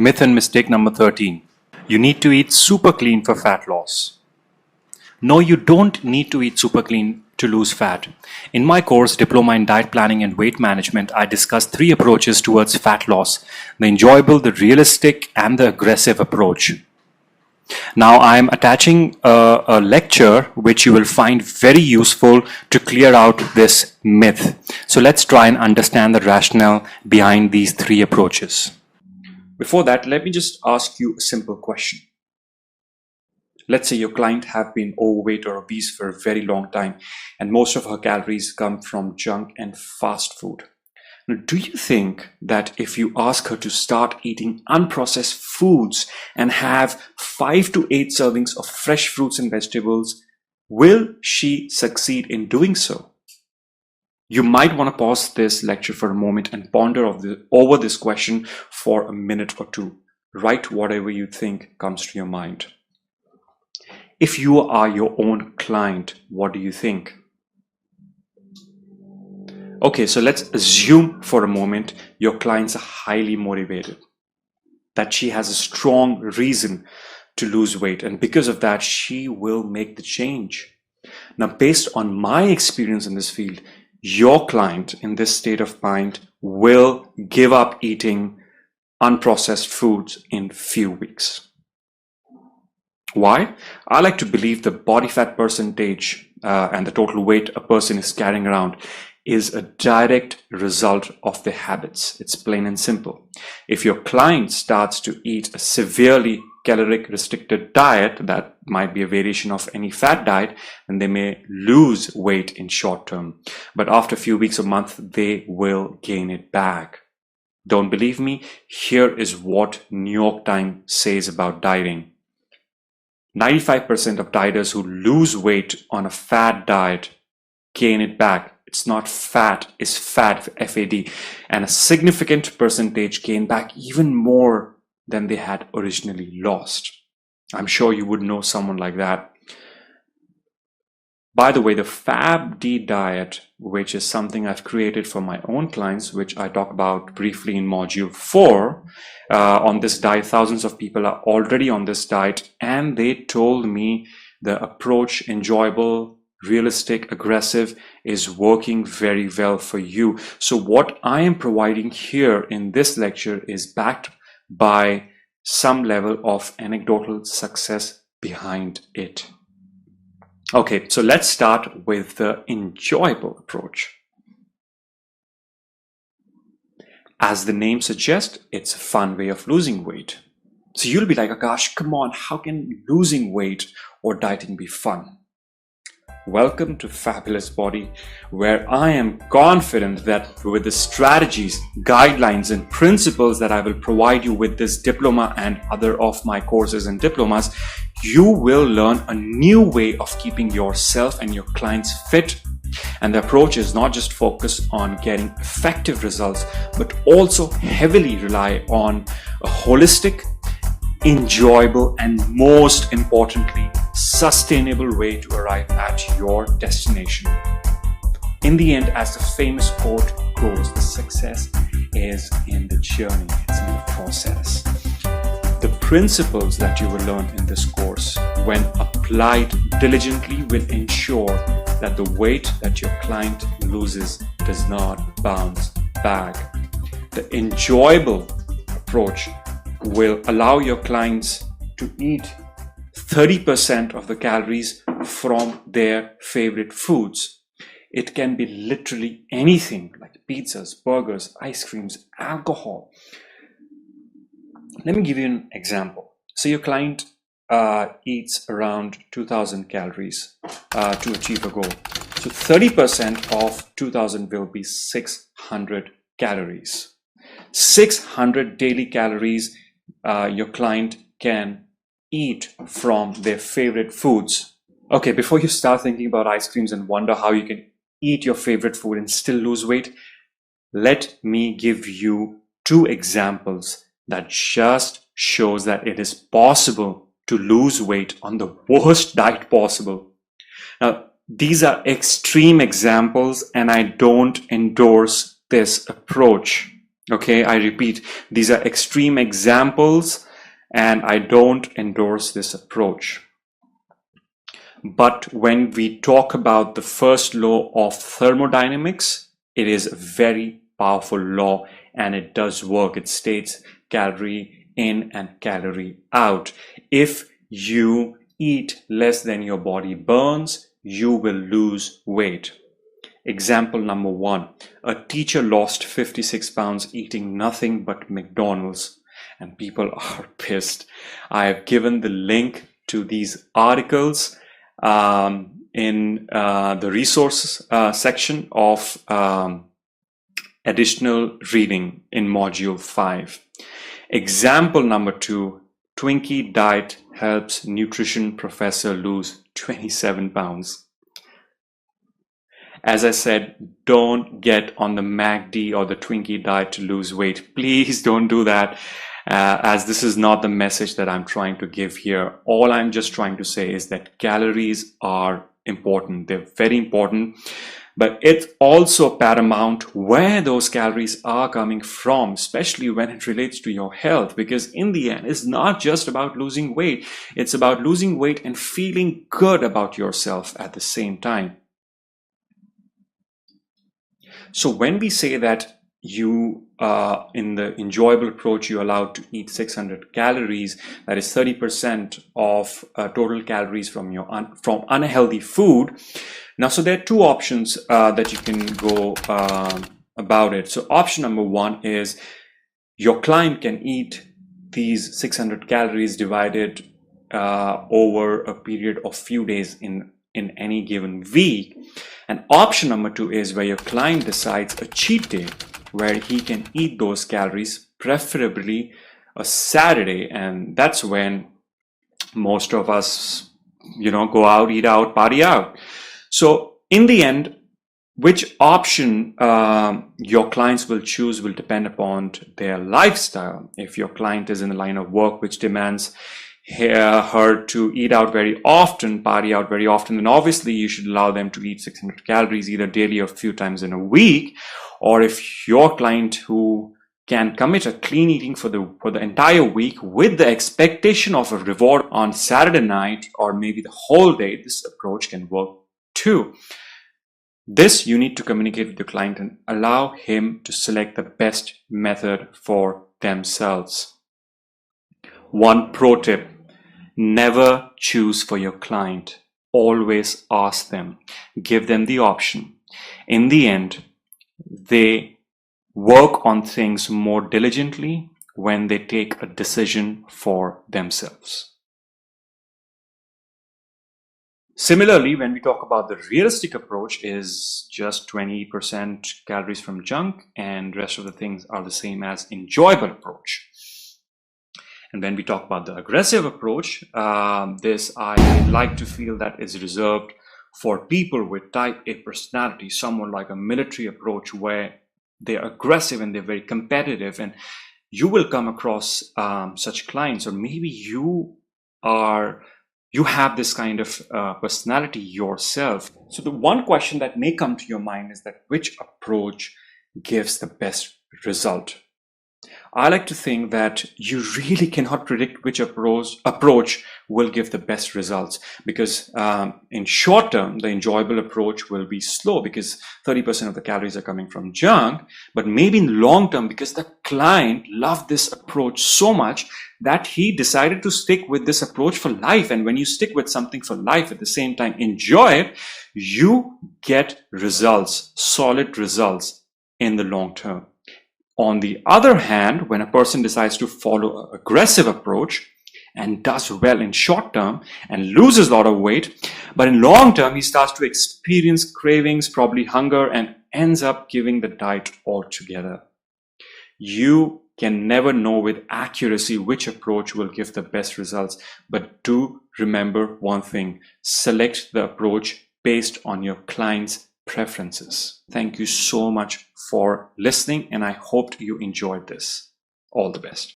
Myth and mistake number 13. You need to eat super clean for fat loss. No, you don't need to eat super clean to lose fat. In my course, Diploma in Diet Planning and Weight Management, I discuss 3 approaches towards fat loss: the enjoyable, the realistic, and the aggressive approach. Now, I am attaching a lecture which you will find very useful to clear out this myth. So let's try and understand the rationale behind these 3 approaches. Before that, let me just ask you a simple question. Let's say your client have been overweight or obese for a very long time, and most of her calories come from junk and fast food. Now, do you think that if you ask her to start eating unprocessed foods and have 5 to 8 servings of fresh fruits and vegetables, will she succeed in doing so? You might want to pause this lecture for a moment and ponder over this question for a minute or two. Write whatever you think comes to your mind. If you are your own client, what do you think? Okay, so let's assume for a moment your clients are highly motivated, that she has a strong reason to lose weight, and because of that, she will make the change. Now, based on my experience in this field, your client in this state of mind will give up eating unprocessed foods in few weeks. Why? I like to believe the body fat percentage and the total weight a person is carrying around is a direct result of their habits. It's plain and simple. If your client starts to eat a severely caloric restricted diet, that might be a variation of any fat diet, then they may lose weight in short term. But after a few weeks or months, they will gain it back. Don't believe me? Here is what New York Times says about dieting. 95% of dieters who lose weight on a fat diet gain it back. It's not fat, it's fat, F-A-D. And a significant percentage gain back even more than they had originally lost. I'm sure you would know someone like that. By the way, the FABD diet, which is something I've created for my own clients, which I talk about briefly in module 4, on this diet, thousands of people are already on this diet, and they told me the approach, enjoyable, realistic, aggressive, is working very well for you. So what I am providing here in this lecture is backed by some level of anecdotal success behind it. Okay, so let's start with the enjoyable approach. As the name suggests, it's a fun way of losing weight. So you'll be like, Akash, come on, how can losing weight or dieting be fun? Welcome to Fabulous Body, where I am confident that with the strategies, guidelines, and principles that I will provide you with this diploma and other of my courses and diplomas, you will learn a new way of keeping yourself and your clients fit. And the approach is not just focused on getting effective results, but also heavily rely on a holistic, enjoyable, and most importantly, sustainable way to arrive at your destination. In the end, as the famous quote goes, the success is in the journey, it's in the process. The principles that you will learn in this course, when applied diligently, will ensure that the weight that your client loses does not bounce back. The enjoyable approach will allow your clients to eat 30% of the calories from their favorite foods. It can be literally anything like pizzas, burgers, ice creams, alcohol. Let me give you an example. So your client eats around 2000 calories to achieve a goal. So 30% of 2000 will be 600 calories. 600 daily calories your client can eat from their favorite foods. Okay, before you start thinking about ice creams and wonder how you can eat your favorite food and still lose weight, let me give you 2 examples that just shows that it is possible to lose weight on the worst diet possible. Now, these are extreme examples and I don't endorse this approach. Okay, I repeat, these are extreme examples and I don't endorse this approach. But when we talk about the first law of thermodynamics, it is a very powerful law and it does work. It states calorie in and calorie out. If you eat less than your body burns, you will lose weight. Example number 1, a teacher lost 56 pounds eating nothing but McDonald's, and people are pissed. I have given the link to these articles in the resources section of additional reading in module 5. Example number 2, Twinkie diet helps nutrition professor lose 27 pounds. As I said, don't get on the MACD or the Twinkie diet to lose weight. Please don't do that, as this is not the message that I'm trying to give here. All I'm just trying to say is that calories are important. They're very important, but it's also paramount where those calories are coming from, especially when it relates to your health, because in the end, it's not just about losing weight. It's about losing weight and feeling good about yourself at the same time. So when we say that you, in the enjoyable approach, you're allowed to eat 600 calories, that is 30% of total calories from your from unhealthy food. Now, so there are two options that you can go about it. So option number 1 is your client can eat these 600 calories divided over a period of few days in any given week. And option number 2 is where your client decides a cheat day where he can eat those calories, preferably a Saturday, and that's when most of us, go out, eat out, party out. So in the end, which option your clients will choose will depend upon their lifestyle. If your client is in the line of work which demands her to eat out very often, party out very often, then obviously you should allow them to eat 600 calories either daily or a few times in a week. Or if your client who can commit a clean eating for the entire week with the expectation of a reward on Saturday night or maybe the whole day, this approach can work too. This you need to communicate with the client and allow him to select the best method for themselves. One pro tip: never choose for your client. Always ask them. Give them the option. In the end, they work on things more diligently when they take a decision for themselves. Similarly, when we talk about the realistic approach, is just 20% calories from junk and rest of the things are the same as enjoyable approach. And when we talk about the aggressive approach, this I like to feel that is reserved for people with type A personality, someone like a military approach where they're aggressive and they're very competitive, and you will come across such clients, or maybe you have this kind of personality yourself. So the one question that may come to your mind is that which approach gives the best result? I like to think that you really cannot predict which approach will give the best results, because in short term, the enjoyable approach will be slow because 30% of the calories are coming from junk. But maybe in long term, because the client loved this approach so much that he decided to stick with this approach for life. And when you stick with something for life at the same time, enjoy it, you get results, solid results in the long term. On the other hand, when a person decides to follow an aggressive approach and does well in short term and loses a lot of weight, but in long term, he starts to experience cravings, probably hunger, and ends up giving the diet altogether. You can never know with accuracy which approach will give the best results, but do remember one thing: select the approach based on your client's preferences. Thank you so much for listening, and I hope you enjoyed this. All the best.